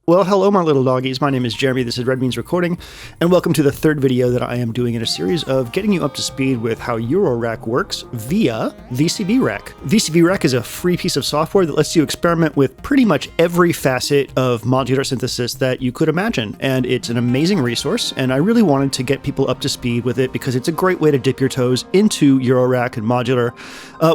Well, hello, my little doggies. My name is Jeremy. This is Red Beans Recording, and welcome to the third video that I am doing in a series of getting you up to speed with how Eurorack works via VCV Rack. VCV Rack is a free piece of software that lets you experiment with pretty much every facet of modular synthesis that you could imagine, and it's an amazing resource, and I really wanted to get people up to speed with it because it's a great way to dip your toes into Eurorack and modular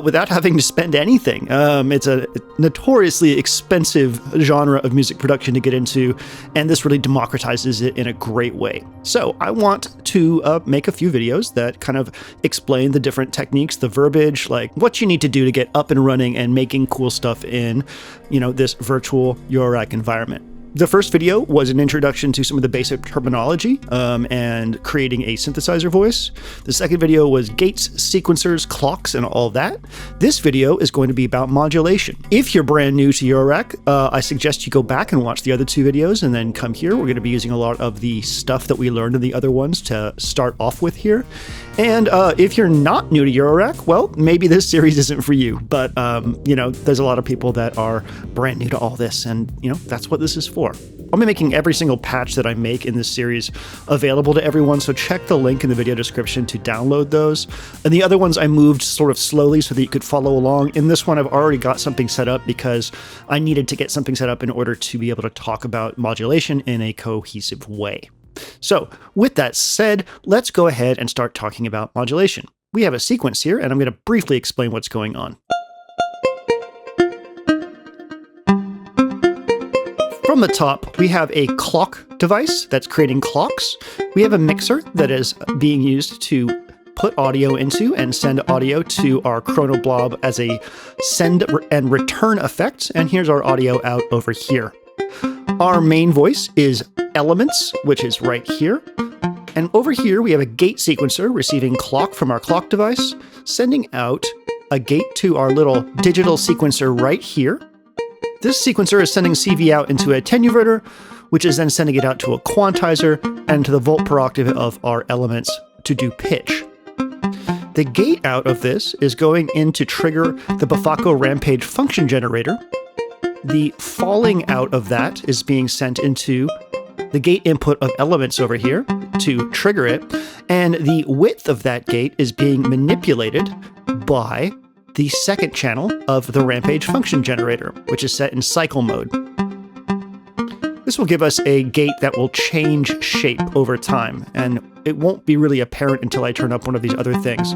without having to spend anything. It's a notoriously expensive genre of music production to get into, and this really democratizes it in a great way. So I want to make a few videos that kind of explain the different techniques, the verbiage, like what you need to do to get up and running and making cool stuff in, this virtual Eurorack environment. The first video was an introduction to some of the basic terminology and creating a synthesizer voice. The second video was gates, sequencers, clocks, and all that. This video is going to be about modulation. If you're brand new to Eurorack, I suggest you go back and watch the other two videos and then come here. We're going to be using a lot of the stuff that we learned in the other ones to start off with here. And if you're not new to Eurorack, well, maybe this series isn't for you. But, there's a lot of people that are brand new to all this, and, that's what this is for. I'll be making every single patch that I make in this series available to everyone, so check the link in the video description to download those. And the other ones I moved sort of slowly so that you could follow along. In this one, I've already got something set up because I needed to get something set up in order to be able to talk about modulation in a cohesive way. So with that said, let's go ahead and start talking about modulation. We have a sequence here, and I'm going to briefly explain what's going on. From the top, we have a clock device that's creating clocks. We have a mixer that is being used to put audio into and send audio to our chronoblob as a send and return effect. And here's our audio out over here. Our main voice is elements, which is right here. And over here, we have a gate sequencer receiving clock from our clock device, sending out a gate to our little digital sequencer right here. This sequencer is sending CV out into a attenuverter, which is then sending it out to a quantizer and to the volt per octave of our elements to do pitch. The gate out of this is going in to trigger the Buffaco Rampage function generator. The falling out of that is being sent into the gate input of elements over here to trigger it, and the width of that gate is being manipulated by the second channel of the Rampage function generator, which is set in cycle mode. This will give us a gate that will change shape over time, and it won't be really apparent until I turn up one of these other things.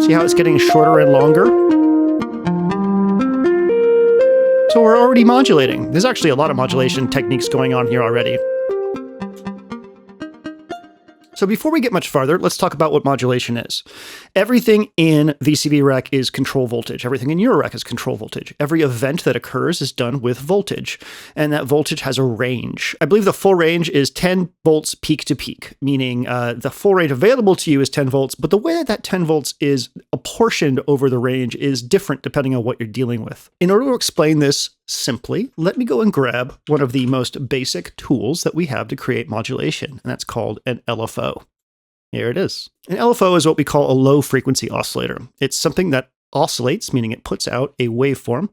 See how it's getting shorter and longer? So we're already modulating. There's actually a lot of modulation techniques going on here already. So before we get much farther, let's talk about what modulation is. Everything in VCV Rack is control voltage. Everything in Eurorack is control voltage. Every event that occurs is done with voltage, and that voltage has a range. I believe the full range is 10 volts peak to peak, meaning the full range available to you is 10 volts, but the way that 10 volts is apportioned over the range is different depending on what you're dealing with. In order to explain this simply, let me go and grab one of the most basic tools that we have to create modulation, and that's called an LFO. Here it is. An LFO is what we call a low frequency oscillator. It's something that oscillates, meaning it puts out a waveform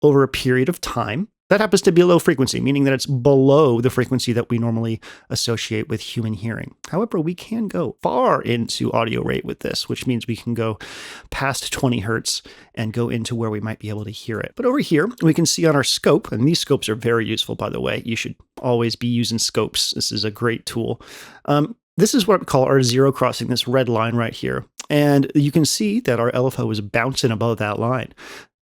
over a period of time. That happens to be a low frequency, meaning that it's below the frequency that we normally associate with human hearing. However, we can go far into audio rate with this, which means we can go past 20 hertz and go into where we might be able to hear it. But over here, we can see on our scope, and these scopes are very useful, by the way. You should always be using scopes. This is a great tool. This is what we call our zero crossing, this red line right here. And you can see that our LFO is bouncing above that line.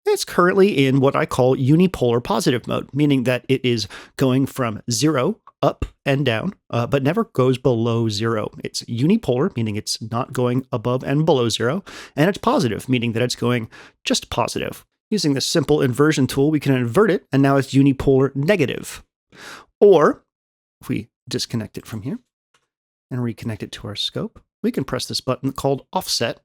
It's currently in what I call unipolar positive mode, meaning that it is going from 0 up and down, but never goes below 0. It's unipolar, meaning it's not going above and below 0, and it's positive, meaning that it's going just positive. Using this simple inversion tool, we can invert it, and now it's unipolar negative. Or, if we disconnect it from here and reconnect it to our scope, we can press this button called offset,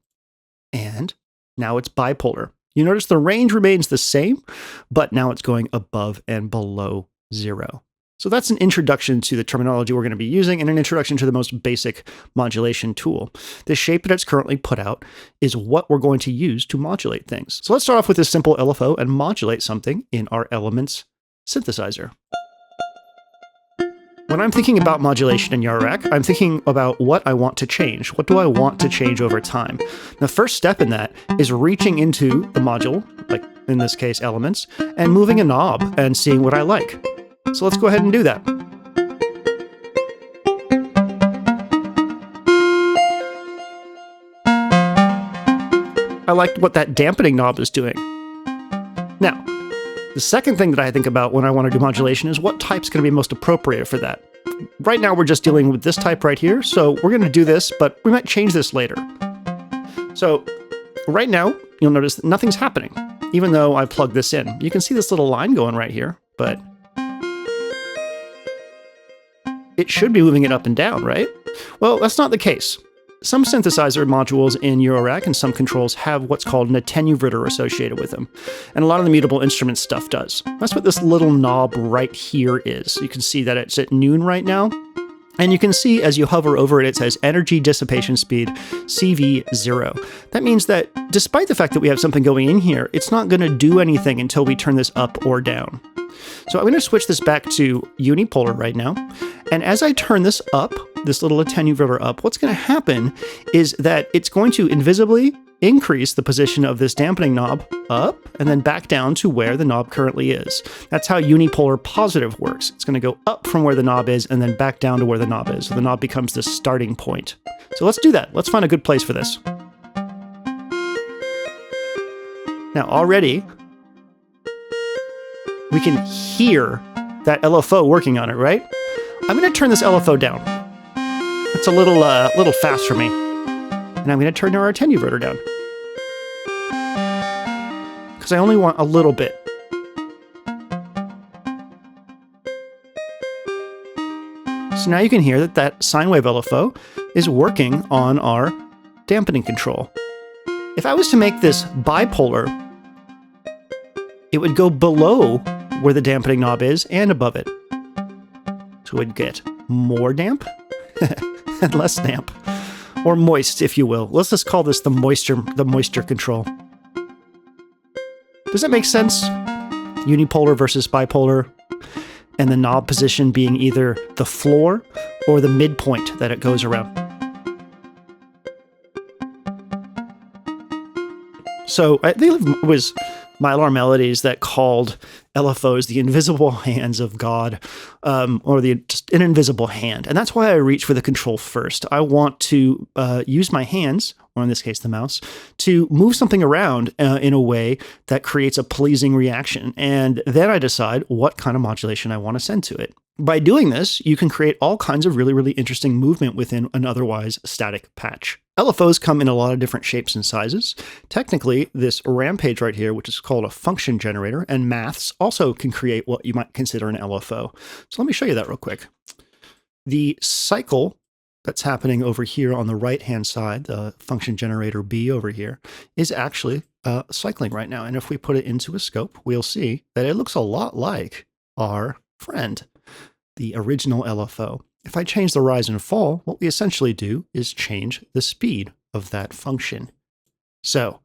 and now it's bipolar. You notice the range remains the same, but now it's going above and below 0. So that's an introduction to the terminology we're going to be using and an introduction to the most basic modulation tool. The shape that it's currently put out is what we're going to use to modulate things. So let's start off with this simple LFO and modulate something in our elements synthesizer. When I'm thinking about modulation in Eurorack, I'm thinking about what I want to change. What do I want to change over time? The first step in that is reaching into the module, like in this case elements, and moving a knob and seeing what I like. So let's go ahead and do that. I liked what that dampening knob is doing. Now, the second thing that I think about when I want to do modulation is what type's going to be most appropriate for that. Right now we're just dealing with this type right here, so we're going to do this, but we might change this later. So right now, you'll notice that nothing's happening, even though I plug this in. You can see this little line going right here, but it should be moving it up and down, right? Well, that's not the case. Some synthesizer modules in Eurorack and some controls have what's called an attenuversion associated with them. And a lot of the mutable instrument stuff does. That's what this little knob right here is. You can see that it's at noon right now. And you can see as you hover over it, it says energy dissipation speed CV0. That means that despite the fact that we have something going in here, it's not going to do anything until we turn this up or down. So I'm going to switch this back to unipolar right now. And as I turn this up, this little attenuverter up, what's going to happen is that it's going to invisibly increase the position of this dampening knob up and then back down to where the knob currently is. That's how unipolar positive works. It's going to go up from where the knob is and then back down to where the knob is. So the knob becomes the starting point. So let's do that. Let's find a good place for this. Now already, we can hear that LFO working on it, right? I'm going to turn this LFO down. It's a little fast for me. And I'm going to turn our attenuverter down. Because I only want a little bit. So now you can hear that that sine wave LFO is working on our dampening control. If I was to make this bipolar, it would go below where the dampening knob is and above it. So we'd get more damp and less damp, or moist, if you will. Let's just call this the moisture control. Does that make sense? Unipolar versus bipolar, and the knob position being either the floor or the midpoint that it goes around. So I think it was Mylar Melodies that called LFOs the invisible hands of God, or just an invisible hand. And that's why I reach for the control first. I want to use my hands, or in this case the mouse, to move something around in a way that creates a pleasing reaction. And then I decide what kind of modulation I want to send to it. By doing this, you can create all kinds of really, really interesting movement within an otherwise static patch. LFOs come in a lot of different shapes and sizes. Technically, this rampage right here, which is called a function generator, and maths also can create what you might consider an LFO. So let me show you that real quick. The cycle that's happening over here on the right-hand side, the function generator B over here, is actually cycling right now. And if we put it into a scope, we'll see that it looks a lot like our friend, the original LFO. If I change the rise and fall, what we essentially do is change the speed of that function. So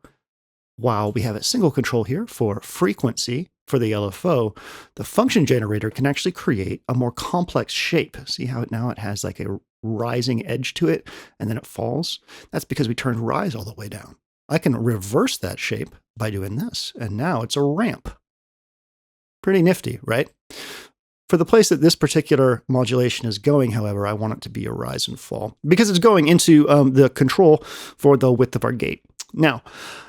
while we have a single control here for frequency for the LFO, the function generator can actually create a more complex shape. See how now it has like a rising edge to it and then it falls? That's because we turned rise all the way down. I can reverse that shape by doing this, and now it's a ramp. Pretty nifty, right? For the place that this particular modulation is going, however, I want it to be a rise and fall because it's going into the control for the width of our gate. Now,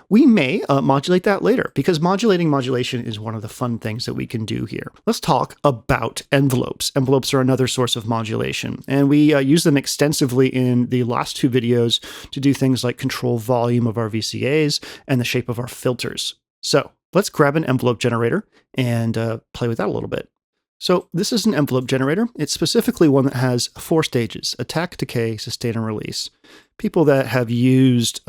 we may modulate that later because modulation is one of the fun things that we can do here. Let's talk about envelopes. Envelopes are another source of modulation, and we use them extensively in the last two videos to do things like control volume of our VCAs and the shape of our filters. So let's grab an envelope generator and play with that a little bit. So this is an envelope generator. It's specifically one that has 4 stages: attack, decay, sustain, and release. People that have used,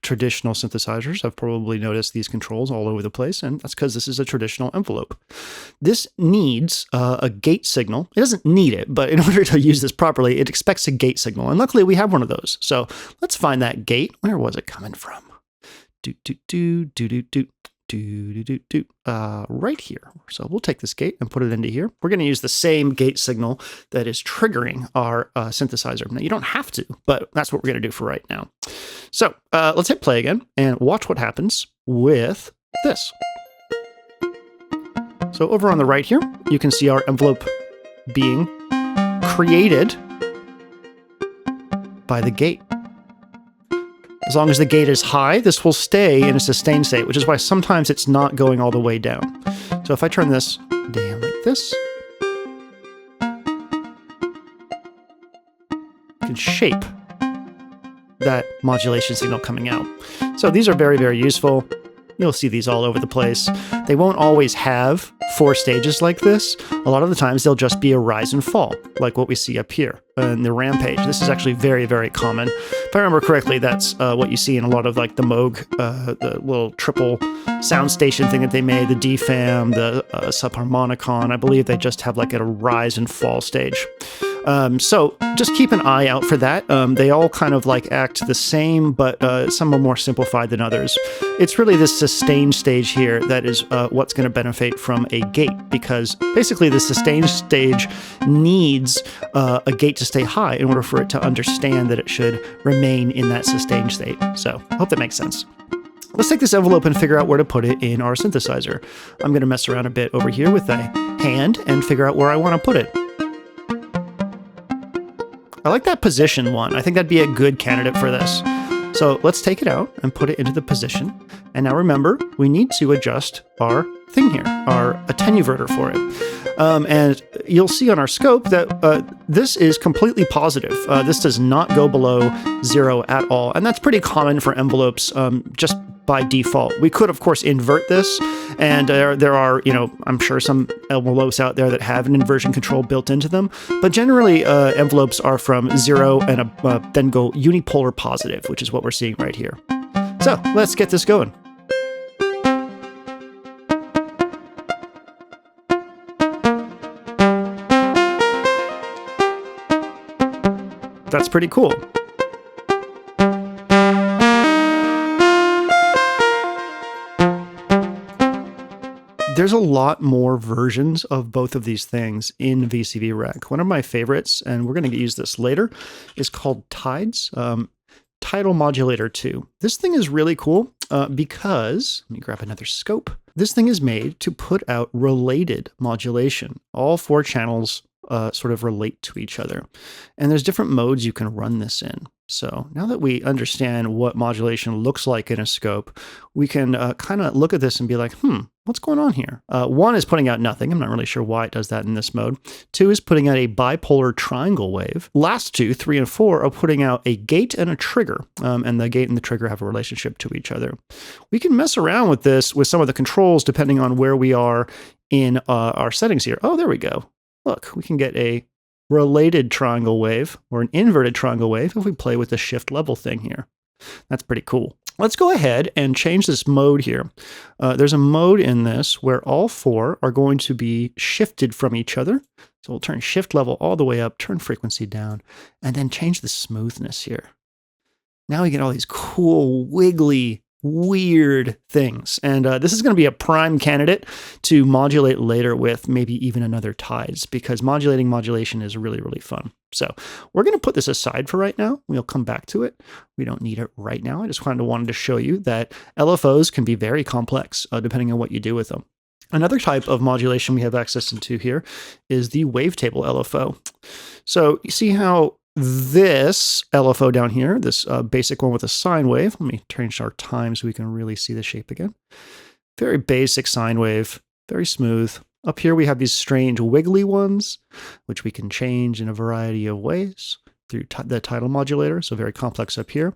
traditional synthesizers have probably noticed these controls all over the place, and that's because this is a traditional envelope. This needs a gate signal. It doesn't need it, but in order to use this properly, it expects a gate signal, and luckily we have one of those. So let's find that gate. Where was it coming from? Right here. So we'll take this gate and put it into here. We're going to use the same gate signal that is triggering our synthesizer. Now, you don't have to, but that's what we're going to do for right now. So let's hit play again and watch what happens with this. So over on the right here, you can see our envelope being created by the gate. As long as the gate is high, this will stay in a sustained state, which is why sometimes it's not going all the way down. So if I turn this down like this, you can shape that modulation signal coming out. So these are very, very useful. You'll see these all over the place. They won't always have 4 stages like this. A lot of the times they'll just be a rise and fall, like what we see up here in the Rampage. This is actually very, very common. If I remember correctly, that's what you see in a lot of like the Moog, the little triple sound station thing that they made, the DFAM, the subharmonicon. I believe they just have like a rise and fall stage. So just keep an eye out for that. They all kind of like act the same, but some are more simplified than others. It's really this sustained stage here that is what's going to benefit from a gate, because basically the sustained stage needs a gate to stay high in order for it to understand that it should remain in that sustained state. So I hope that makes sense. Let's take this envelope and figure out where to put it in our synthesizer. I'm going to mess around a bit over here with a hand and figure out where I want to put it. I like that position one. I think that'd be a good candidate for this. So let's take it out and put it into the position. And now remember, we need to adjust our thing here, our attenuverter for it. And you'll see on our scope that this is completely positive. This does not go below 0 at all. And that's pretty common for envelopes, just by default. We could, of course, invert this, and there are, I'm sure some envelopes out there that have an inversion control built into them, but generally envelopes are from 0 and then go unipolar positive, which is what we're seeing right here. So let's get this going. That's pretty cool. There's a lot more versions of both of these things in VCV Rec. One of my favorites, and we're going to use this later, is called Tides, Tidal Modulator 2. This thing is really cool because, let me grab another scope. This thing is made to put out related modulation. All 4 channels sort of relate to each other. And there's different modes you can run this in. So now that we understand what modulation looks like in a scope, we can kind of look at this and be like, what's going on here? 1 is putting out nothing. I'm not really sure why it does that in this mode. 2 is putting out a bipolar triangle wave. Last 2, 3 and 4, are putting out a gate and a trigger. And the gate and the trigger have a relationship to each other. We can mess around with this with some of the controls depending on where we are in our settings here. Oh, there we go. Look, we can get a related triangle wave or an inverted triangle wave if we play with the shift level thing here. That's pretty cool. Let's go ahead and change this mode here. There's a mode in this where all 4 are going to be shifted from each other. So we'll turn shift level all the way up, turn frequency down, and then change the smoothness here. Now we get all these cool, wiggly, weird things. And this is going to be a prime candidate to modulate later with maybe even another Tides, because modulation is really, really fun. So we're going to put this aside for right now. We'll come back to it. We don't need it right now. I just wanted to show you that LFOs can be very complex depending on what you do with them. Another type of modulation we have access into here is the wavetable LFO. So you see how this LFO down here, this basic one with a sine wave, let me change our time so we can really see the shape again. Very basic sine wave, very smooth. Up here we have these strange wiggly ones, which we can change in a variety of ways through the tidal modulator, so very complex up here.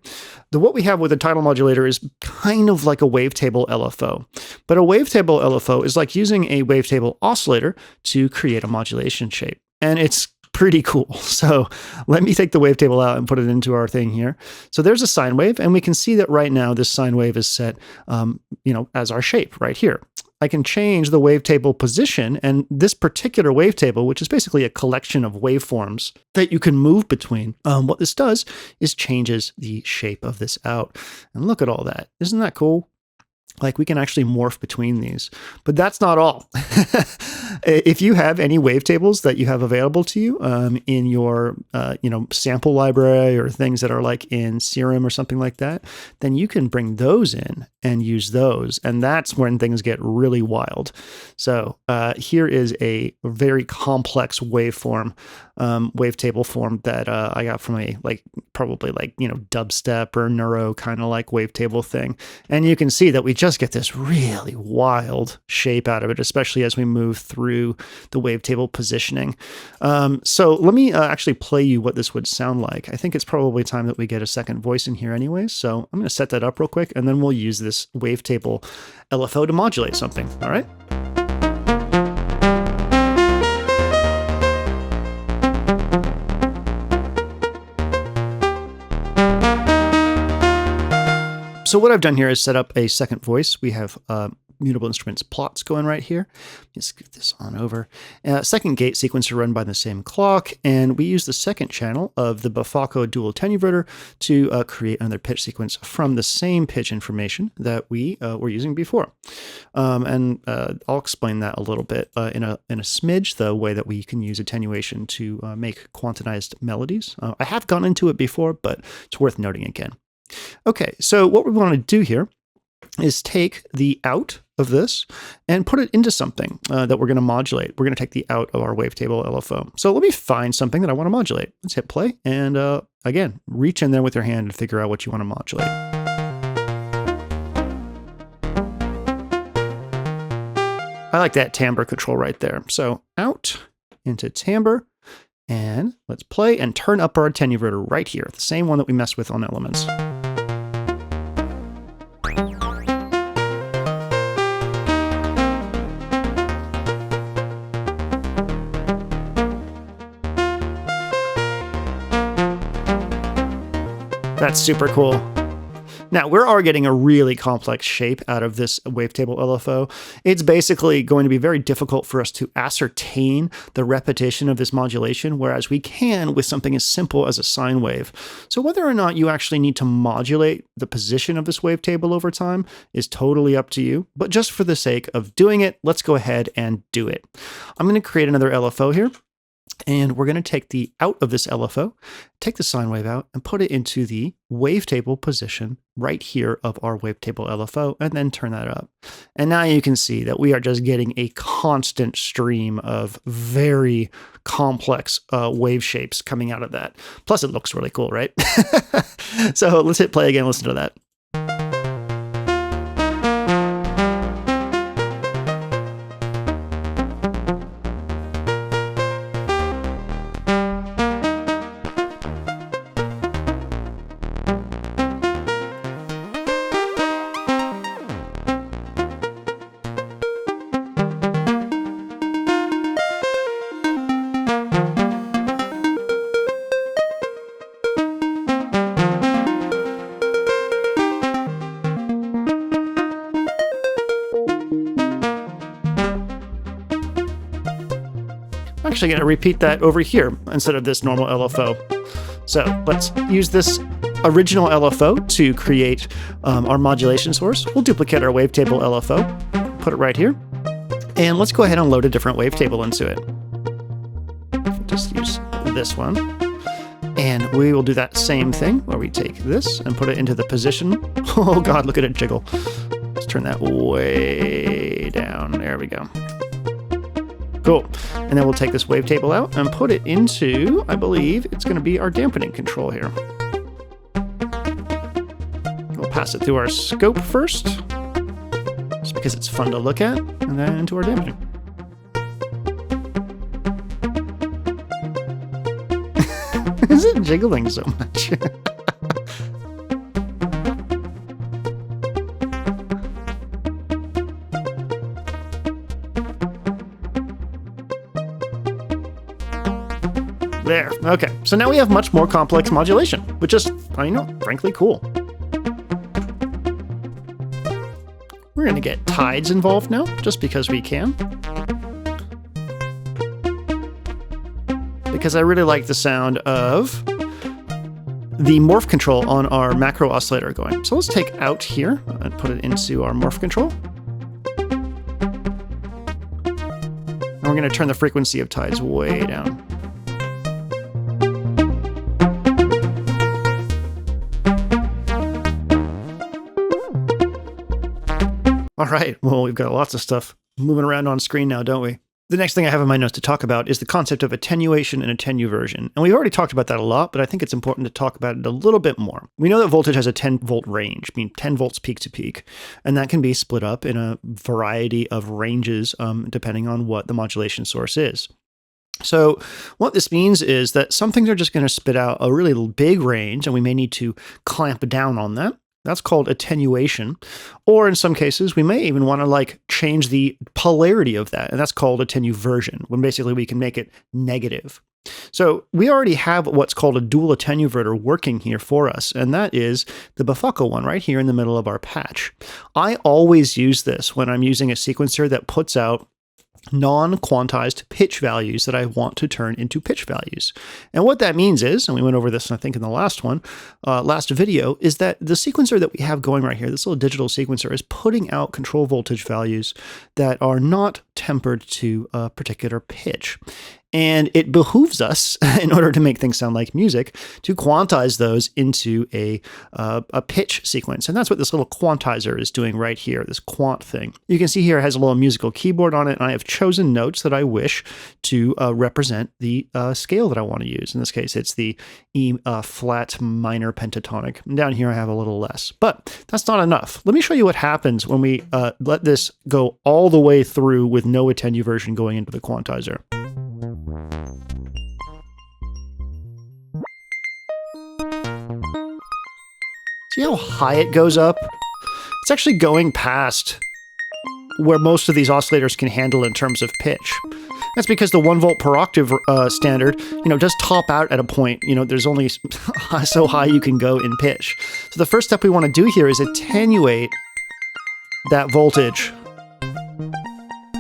What we have with a tidal modulator is kind of like a wavetable LFO, but a wavetable LFO is like using a wavetable oscillator to create a modulation shape. And it's pretty cool. So let me take the wavetable out and put it into our thing here. So there's a sine wave, and we can see that right now this sine wave is set, as our shape right here. I can change the wavetable position, and this particular wavetable, which is basically a collection of waveforms that you can move between, what this does is changes the shape of this out. And look at all that. Isn't that cool? Like, we can actually morph between these, but that's not all. If you have any wavetables that you have available to you in your, sample library or things that are like in Serum or something like that, then you can bring those in and use those. And that's when things get really wild. So here is a very complex wavetable form that I got from a probably dubstep or neuro kind of like wavetable thing. And you can see that we just get this really wild shape out of it, especially as we move through the wavetable positioning. So let me actually play you what this would sound like. I think it's probably time that we get a second voice in here anyway. So I'm going to set that up real quick, and then we'll use this wavetable LFO to modulate something. All right. So what I've done here is set up a second voice. We have mutable instruments plots going right here. Let's get this on over. Second gate sequencer run by the same clock, and we use the second channel of the Bufaco dual attenuverter to create another pitch sequence from the same pitch information that we were using before. And I'll explain that a little bit in a smidge, the way that we can use attenuation to make quantized melodies. I have gone into it before, but it's worth noting again. Okay, so what we want to do here is take the out of this and put it into something that we're going to modulate. We're going to take the out of our wavetable LFO. So let me find something that I want to modulate. Let's hit play, and again, reach in there with your hand and figure out what you want to modulate. I like that timbre control right there. So out into timbre, and let's play and turn up our attenuverter right here, the same one that we messed with on Elements. That's super cool. Now, we're already getting a really complex shape out of this wavetable LFO. It's basically going to be very difficult for us to ascertain the repetition of this modulation, whereas we can with something as simple as a sine wave. So whether or not you actually need to modulate the position of this wavetable over time is totally up to you. But just for the sake of doing it, let's go ahead and do it. I'm going to create another LFO here. And we're going to take the out of this LFO, take the sine wave out, and put it into the wavetable position right here of our wavetable LFO, and then turn that up. And now you can see that we are just getting a constant stream of very complex wave shapes coming out of that. Plus, it looks really cool, right? So let's hit play again, listen to that. I'm actually going to repeat that over here instead of this normal LFO. So let's use this original LFO to create our modulation source. We'll duplicate our wavetable LFO, put it right here, and let's go ahead and load a different wavetable into it. Just use this one. And we will do that same thing where we take this and put it into the position. Oh God, look at it jiggle. Let's turn that way down. There we go. Cool. And then we'll take this wavetable out and put it into, I believe it's going to be our dampening control here. We'll pass it through our scope first, just because it's fun to look at, and then into our dampening. Is it jiggling so much? There. Okay. So now we have much more complex modulation, which is, frankly cool. We're going to get tides involved now, just because we can. Because I really like the sound of the morph control on our macro oscillator going. So let's take out here and put it into our morph control. And we're going to turn the frequency of tides way down. All right, well, we've got lots of stuff moving around on screen now, don't we? The next thing I have in my notes to talk about is the concept of attenuation and attenuversion. And we've already talked about that a lot, but I think it's important to talk about it a little bit more. We know that voltage has a 10-volt range, meaning 10 volts peak to peak, and that can be split up in a variety of ranges depending on what the modulation source is. So what this means is that some things are just going to spit out a really big range, and we may need to clamp down on that. That's called attenuation. Or in some cases, we may even want to change the polarity of that. And that's called attenuversion, when basically we can make it negative. So we already have what's called a dual attenuverter working here for us. And that is the Buffalo one right here in the middle of our patch. I always use this when I'm using a sequencer that puts out non-quantized pitch values that I want to turn into pitch values. And what that means is, and we went over this, I think, in the last video, is that the sequencer that we have going right here, this little digital sequencer, is putting out control voltage values that are not tempered to a particular pitch. And it behooves us, in order to make things sound like music, to quantize those into a pitch sequence. And that's what this little quantizer is doing right here, this quant thing. You can see here it has a little musical keyboard on it, and I have chosen notes that I wish to represent the scale that I want to use. In this case, it's the E flat minor pentatonic. And down here I have a little less. But that's not enough. Let me show you what happens when we let this go all the way through with no attenuversion going into the quantizer. See how high it goes up? It's actually going past where most of these oscillators can handle in terms of pitch. That's because the 1 volt per octave standard, does top out at a point. There's only so high you can go in pitch. So the first step we want to do here is attenuate that voltage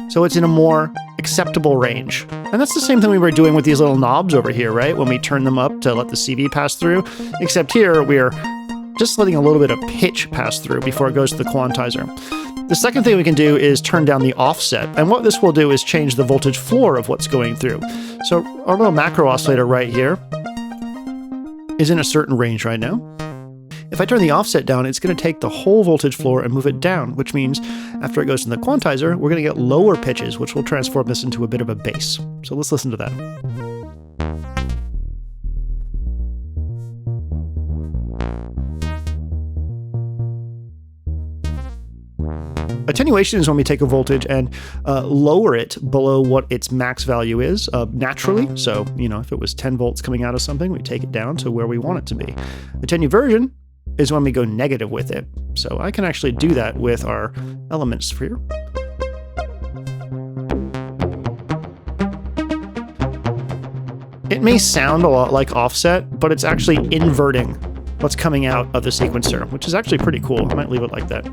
so it's in a more acceptable range. And that's the same thing we were doing with these little knobs over here, right? When we turn them up to let the CV pass through, except here we're just letting a little bit of pitch pass through before it goes to the quantizer. The second thing we can do is turn down the offset. And what this will do is change the voltage floor of what's going through. So our little macro oscillator right here is in a certain range right now. If I turn the offset down, it's going to take the whole voltage floor and move it down, which means after it goes to the quantizer, we're going to get lower pitches, which will transform this into a bit of a bass. So let's listen to that. Attenuation is when we take a voltage and lower it below what its max value is naturally. So, if it was 10 volts coming out of something, we take it down to where we want it to be. Attenuversion is when we go negative with it. So I can actually do that with our element sphere. It may sound a lot like offset, but it's actually inverting what's coming out of the sequencer, which is actually pretty cool. I might leave it like that.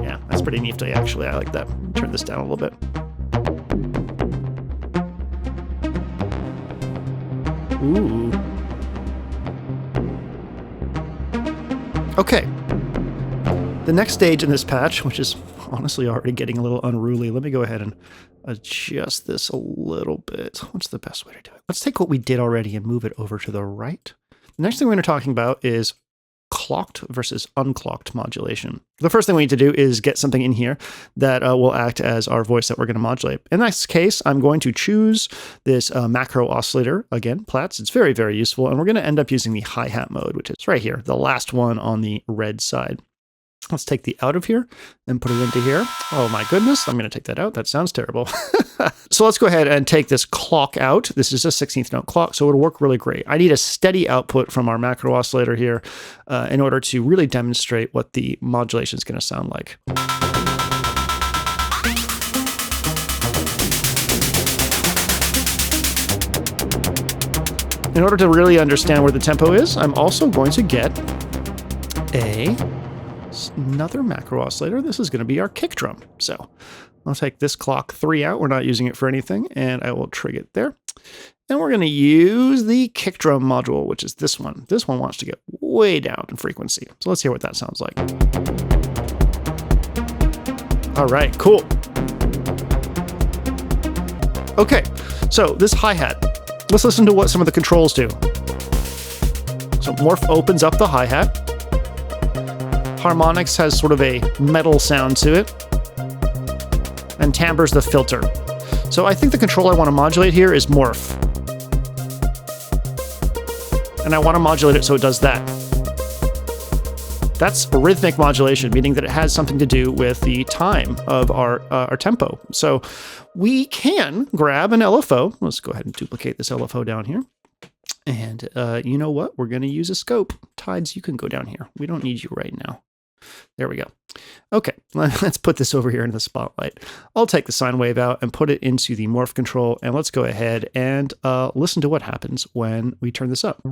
Yeah, that's pretty nifty, actually. I like that. Turn this down a little bit. Ooh. Okay. The next stage in this patch, which is honestly already getting a little unruly, let me go ahead and adjust this a little bit. What's the best way to do it? Let's take what we did already and move it over to the right. The next thing we're going to be talking about is clocked versus unclocked modulation. The first thing we need to do is get something in here that will act as our voice that we're going to modulate. In this case, I'm going to choose this macro oscillator, again, Platts. It's very, very useful, and we're going to end up using the hi-hat mode, which is right here, the last one on the red side. Let's take the out of here and put it into here. Oh my goodness, I'm going to take that out. That sounds terrible. So let's go ahead and take this clock out. This is a 16th note clock, so it'll work really great. I need a steady output from our macro oscillator here in order to really demonstrate what the modulation is going to sound like. in order to really understand where the tempo is, I'm also going to get another macro oscillator. This is going to be our kick drum. So I'll take this clock 3 out. We're not using it for anything, and I will trig it there. And we're going to use the kick drum module, which is this one. This one wants to get way down in frequency. So let's hear what that sounds like. All right, cool. Okay, so this hi-hat. Let's listen to what some of the controls do. So morph opens up the hi-hat. Harmonics has sort of a metal sound to it. And timbre's the filter. So I think the control I want to modulate here is morph. And I want to modulate it so it does that. That's rhythmic modulation, meaning that it has something to do with the time of our tempo. So we can grab an LFO. Let's go ahead and duplicate this LFO down here. And you know what? We're going to use a scope. Tides, you can go down here. We don't need you right now. There we go. Okay, let's put this over here in the spotlight. I'll take the sine wave out and put it into the morph control, and let's go ahead and listen to what happens when we turn this up.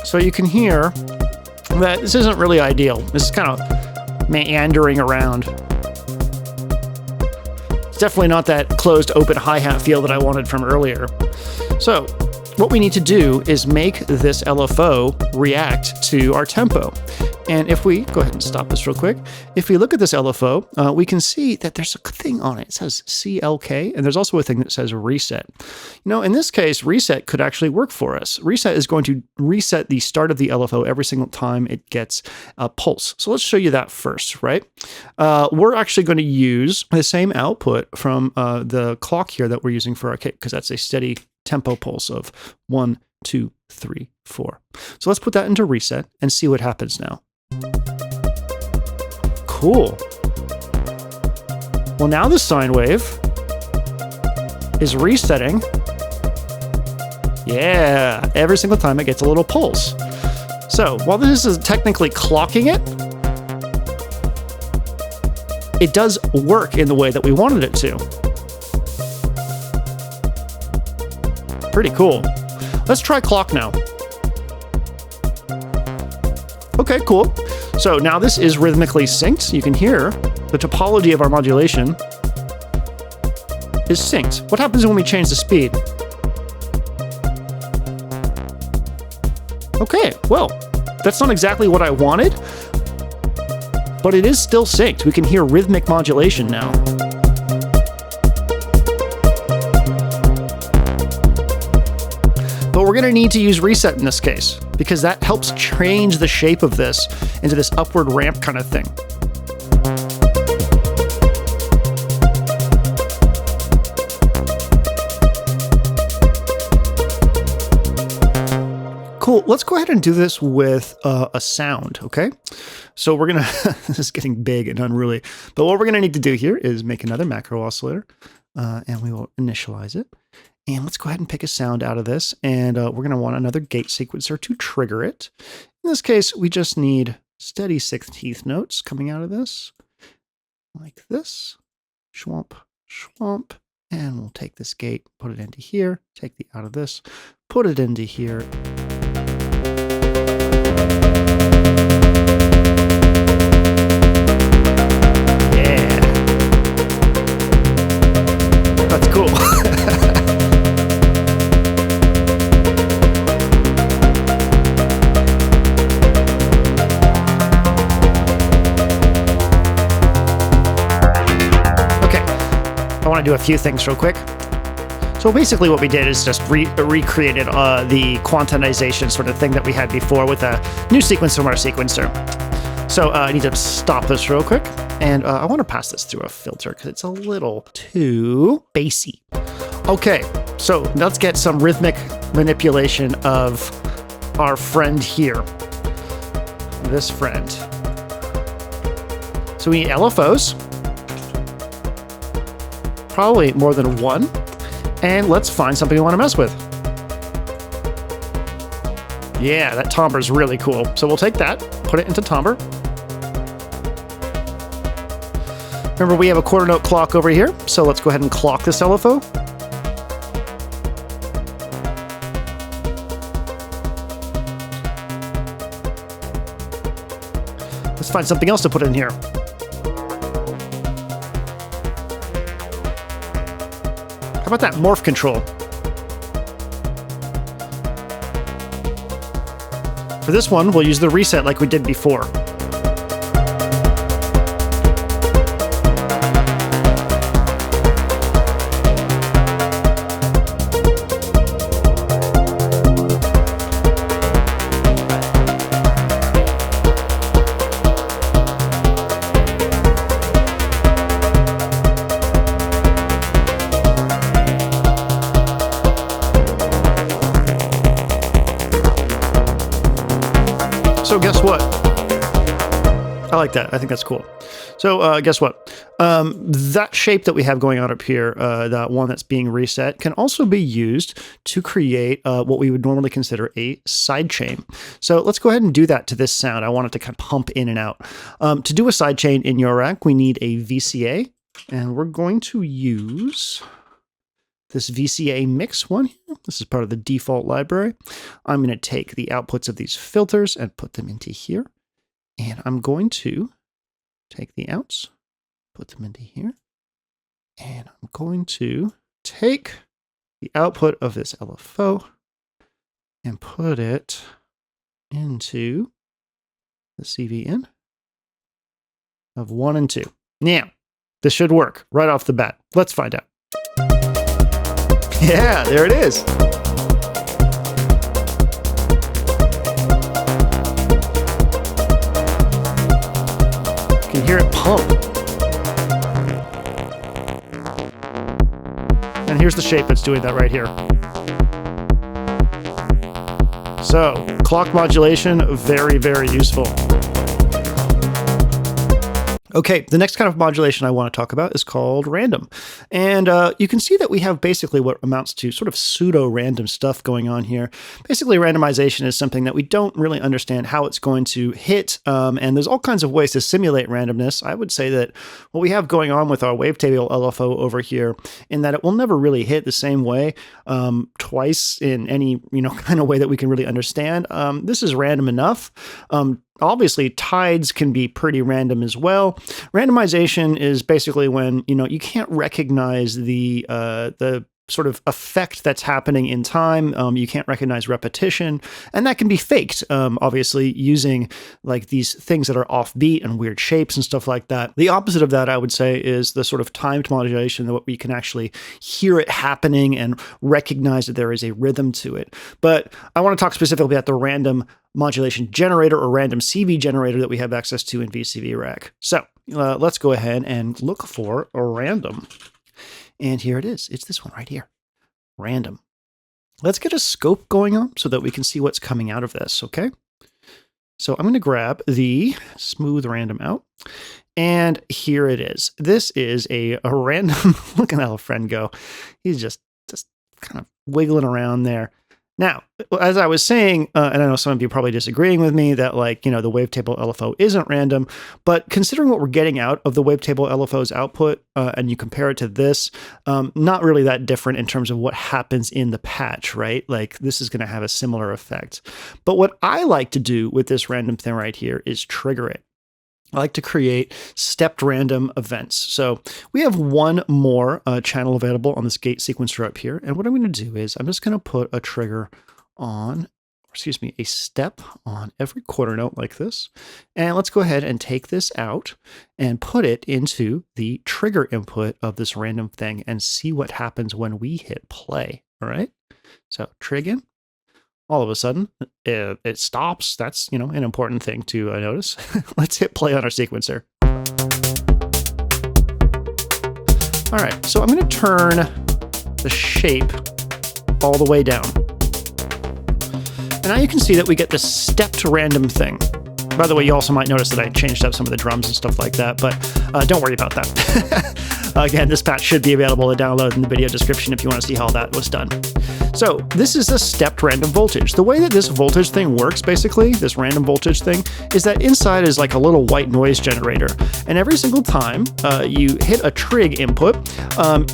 So you can hear that this isn't really ideal. This is kind of meandering around. It's definitely not that closed open hi-hat feel that I wanted from earlier. So what we need to do is make this LFO react to our tempo. And if we go ahead and stop this real quick, if we look at this LFO, we can see that there's a thing on it. It says CLK, and there's also a thing that says reset. You know, in this case, reset could actually work for us. Reset is going to reset the start of the LFO every single time it gets a pulse. So let's show you that first, right? We're actually going to use the same output from the clock here that we're using for our kick, because that's a steady tempo pulse of 1, 2, 3, 4. So let's put that into reset and see what happens now. Cool. Well, now the sine wave is resetting. Yeah, every single time it gets a little pulse. So while this is technically clocking it, it does work in the way that we wanted it to. Pretty cool. Let's try clock now. Okay, cool. So now this is rhythmically synced. You can hear the topology of our modulation is synced. What happens when we change the speed? Okay, well, that's not exactly what I wanted, but it is still synced. We can hear rhythmic modulation now. But we're going to need to use reset in this case, because that helps change the shape of this into this upward ramp kind of thing. Cool. Let's go ahead and do this with a sound, okay? So we're going to, this is getting big and unruly, but what we're going to need to do here is make another macro oscillator, and we will initialize it. And let's go ahead and pick a sound out of this, and we're going to want another gate sequencer to trigger it. In this case, we just need steady 16th notes coming out of this, like this. Schwomp, schwomp. And we'll take this gate, put it into here, take the out of this, put it into here. Yeah. That's cool. I want to do a few things real quick. So basically what we did is just recreated the quantization sort of thing that we had before with a new sequence from our sequencer. So I need to stop this real quick, and I want to pass this through a filter because it's a little too bassy. Okay, so let's get some rhythmic manipulation of our friend here. This friend. So we need LFOs. Probably more than one. And let's find something we want to mess with. Yeah, that timbre is really cool. So we'll take that, put it into timbre. Remember, we have a quarter note clock over here, so let's go ahead and clock this LFO. Let's find something else to put in here. How about that morph control? For this one, we'll use the reset like we did before. So guess what? I like that. I think that's cool. So guess what? That shape that we have going on up here, that one that's being reset, can also be used to create what we would normally consider a sidechain. So let's go ahead and do that to this sound. I want it to kind of pump in and out. To do a sidechain in Eurorack, we need a VCA, and we're going to use this VCA mix one here. This is part of the default library. I'm going to take the outputs of these filters and put them into here. And I'm going to take the outs, put them into here. And I'm going to take the output of this LFO and put it into the CV in of 1 and 2. Now, this should work right off the bat. Let's find out. Yeah, there it is. You can hear it pump. And here's the shape that's doing that right here. So, clock modulation, very, very useful. Okay, the next kind of modulation I want to talk about is called random. And you can see that we have basically what amounts to sort of pseudo-random stuff going on here. Basically, randomization is something that we don't really understand how it's going to hit, and there's all kinds of ways to simulate randomness. I would say that what we have going on with our wavetable LFO over here, in that it will never really hit the same way twice in any kind of way that we can really understand. This is random enough. Obviously, tides can be pretty random as well. Randomization is basically when, you can't recognize the sort of effect that's happening in time. You can't recognize repetition, and that can be faked, obviously, using like these things that are offbeat and weird shapes and stuff like that. The opposite of that, I would say, is the sort of timed modulation, that we can actually hear it happening and recognize that there is a rhythm to it. But I want to talk specifically about the random modulation generator or random CV generator that we have access to in VCV Rack. So let's go ahead and look for a random. And here it is. It's this one right here. Random. Let's get a scope going on so that we can see what's coming out of this, okay? So I'm going to grab the smooth random out. And here it is. This is a random, look at that little friend go. He's just kind of wiggling around there. Now, as I was saying, and I know some of you are probably disagreeing with me that, the wavetable LFO isn't random, but considering what we're getting out of the wavetable LFO's output, and you compare it to this, not really that different in terms of what happens in the patch, right? Like, this is going to have a similar effect. But what I like to do with this random thing right here is trigger it. I like to create stepped random events. So we have one more channel available on this gate sequencer up here. And what I'm going to do is I'm just going to put a trigger on, a step on every quarter note like this. And let's go ahead and take this out and put it into the trigger input of this random thing and see what happens when we hit play. All right. So trig in. All of a sudden, it stops. That's, an important thing to notice. Let's hit play on our sequencer. All right, so I'm going to turn the shape all the way down. And now you can see that we get this stepped random thing. By the way, you also might notice that I changed up some of the drums and stuff like that, but don't worry about that. Again, this patch should be available to download in the video description if you want to see how that was done. So this is a stepped random voltage. The way that this voltage thing works, basically, this random voltage thing, is that inside is like a little white noise generator. And every single time you hit a trig input,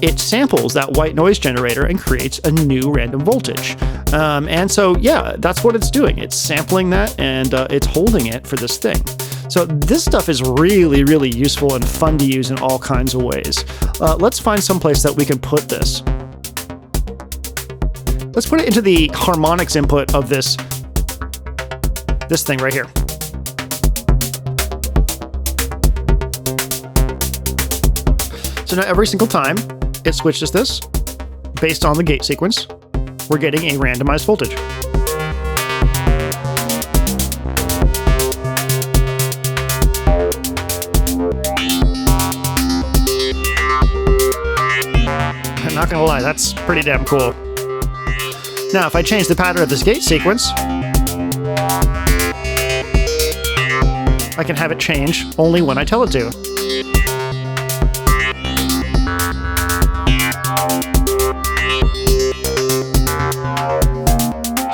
it samples that white noise generator and creates a new random voltage. And so, yeah, that's what it's doing. It's sampling that and it's holding it for this thing. So this stuff is really, really useful and fun to use in all kinds of ways. Let's find some place that we can put this. Let's put it into the harmonics input of this thing right here. So now every single time it switches this, based on the gate sequence, we're getting a randomized voltage. I'm not gonna lie, that's pretty damn cool. Now, if I change the pattern of this gate sequence, I can have it change only when I tell it to.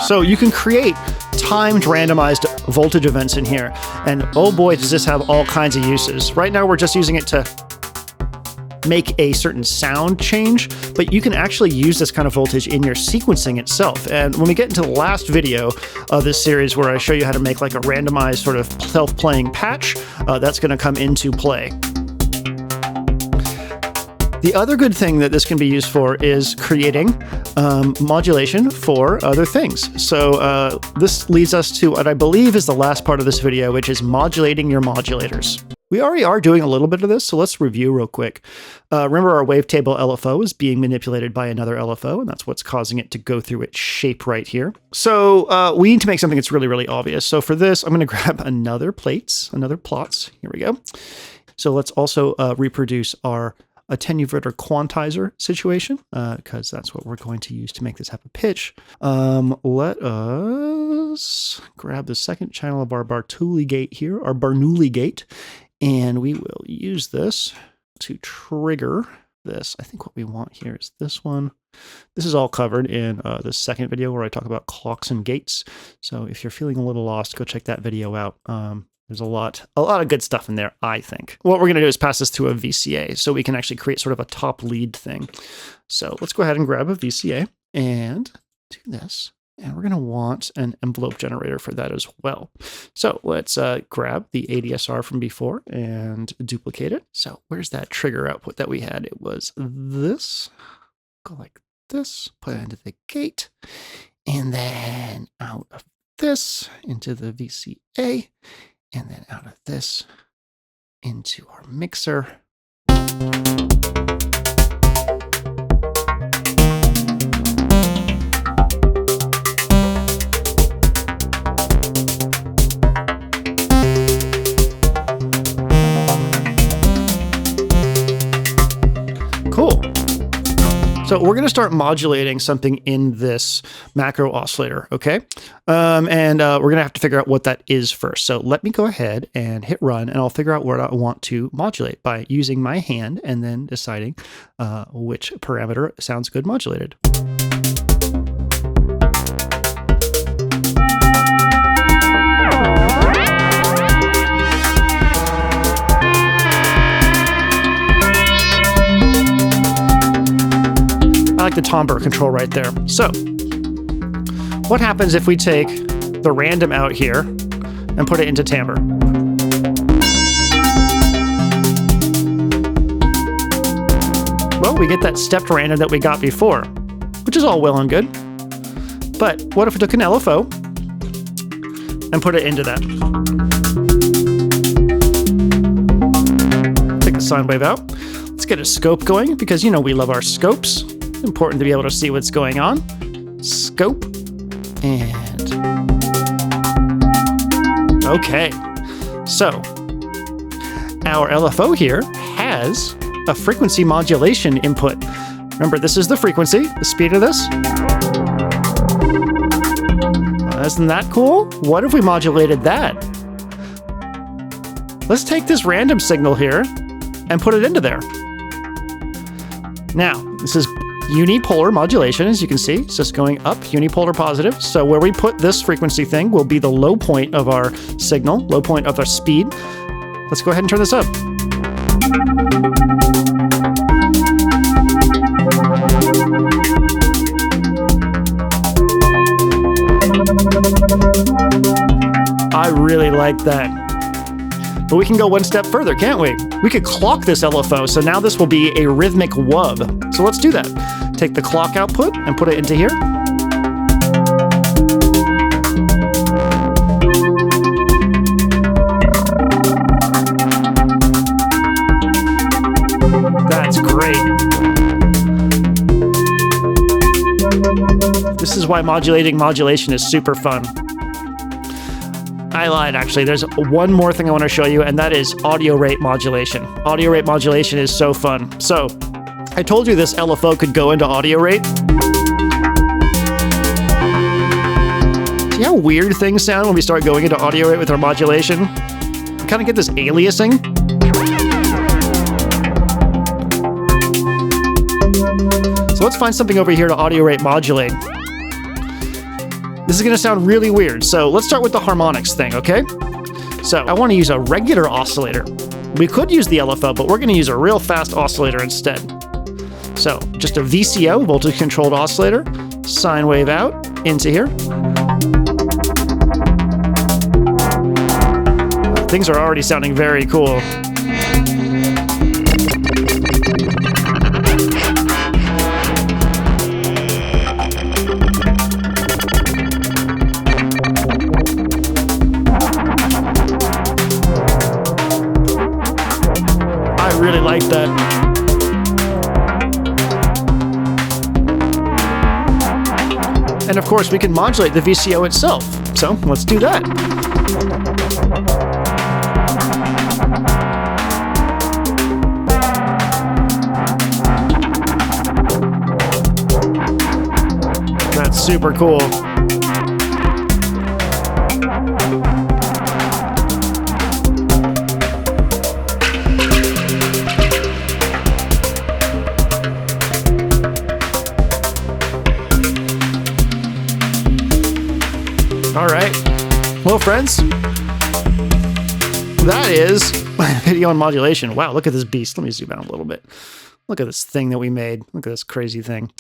So you can create timed randomized voltage events in here, and oh boy, does this have all kinds of uses. Right now, we're just using it to make a certain sound change, but you can actually use this kind of voltage in your sequencing itself. And when we get into the last video of this series where I show you how to make like a randomized sort of self-playing patch, that's going to come into play. The other good thing that this can be used for is creating modulation for other things. So this leads us to what I believe is the last part of this video, which is modulating your modulators. We already are doing a little bit of this, so let's review real quick. Remember our wavetable LFO is being manipulated by another LFO, and that's what's causing it to go through its shape right here. So we need to make something that's really, really obvious. So for this, I'm going to grab another plots. Here we go. So let's also reproduce our attenuverter quantizer situation, because that's what we're going to use to make this have a pitch. Let us grab the second channel of our Bernoulli gate here, our Bernoulli gate, and we will use this to trigger this. I think what we want here is this one. This is all covered in the second video where I talk about clocks and gates. So if you're feeling a little lost, go check that video out. There's a lot of good stuff in there, I think. What we're going to do is pass this to a VCA so we can actually create sort of a top lead thing. So let's go ahead and grab a VCA and do this. And we're going to want an envelope generator for that as well. So let's grab the ADSR from before and duplicate it. So where's that trigger output that we had? It was this. Go like this, put it into the gate, and then out of this into the VCA. And then out of this into our mixer. Cool. So we're going to start modulating something in this macro oscillator, okay? We're going to have to figure out what that is first. So let me go ahead and hit run, and I'll figure out what I want to modulate by using my hand and then deciding which parameter sounds good modulated. The timbre control right there. So what happens if we take the random out here and put it into timbre? Well, we get that stepped random that we got before, which is all well and good. But what if we took an LFO and put it into that? Take the sine wave out. Let's get a scope going because, you know, we love our scopes. Important to be able to see what's going on. Scope. And okay. So our LFO here has a frequency modulation input. Remember, this is the frequency, the speed of this. Isn't that cool? What if we modulated that? let's take this random signal here and put it into there. Now, this is unipolar modulation, as you can see. It's just going up, unipolar positive. So where we put this frequency thing will be the low point of our signal, low point of our speed. Let's go ahead and turn this up. I really like that. But we can go one step further, can't we? We could clock this LFO, so now this will be a rhythmic wub. So let's do that. Take the clock output and put it into here. That's great. This is why modulating modulation is super fun. I lied, actually. There's one more thing I want to show you, and that is audio rate modulation. Audio rate modulation is so fun. So, I told you this LFO could go into audio rate. See how weird things sound when we start going into audio rate with our modulation? We kind of get this aliasing. So let's find something over here to audio rate modulate. This is going to sound really weird, so let's start with the harmonics thing, okay? So I want to use a regular oscillator. We could use the LFO, but we're going to use a real fast oscillator instead. So just a VCO, voltage-controlled oscillator, sine wave out into here. Things are already sounding very cool. I really like that. And of course, we can modulate the VCO itself. So let's do that. That's super cool. All right. Well, friends, that is my video on modulation. Wow, look at this beast. Let me zoom out a little bit. Look at this thing that we made. Look at this crazy thing.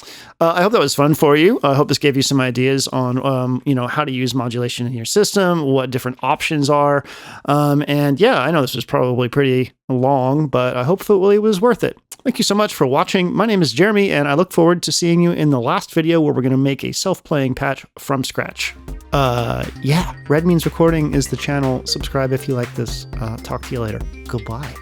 I hope that was fun for you. I hope this gave you some ideas on, you know, how to use modulation in your system, what different options are. And yeah, I know this was probably pretty long, but I hope it was worth it. Thank you so much for watching. My name is Jeremy, and I look forward to seeing you in the last video where we're going to make a self-playing patch from scratch. Yeah, Red Means Recording is the channel. Subscribe if you like this. Talk to you later. Goodbye.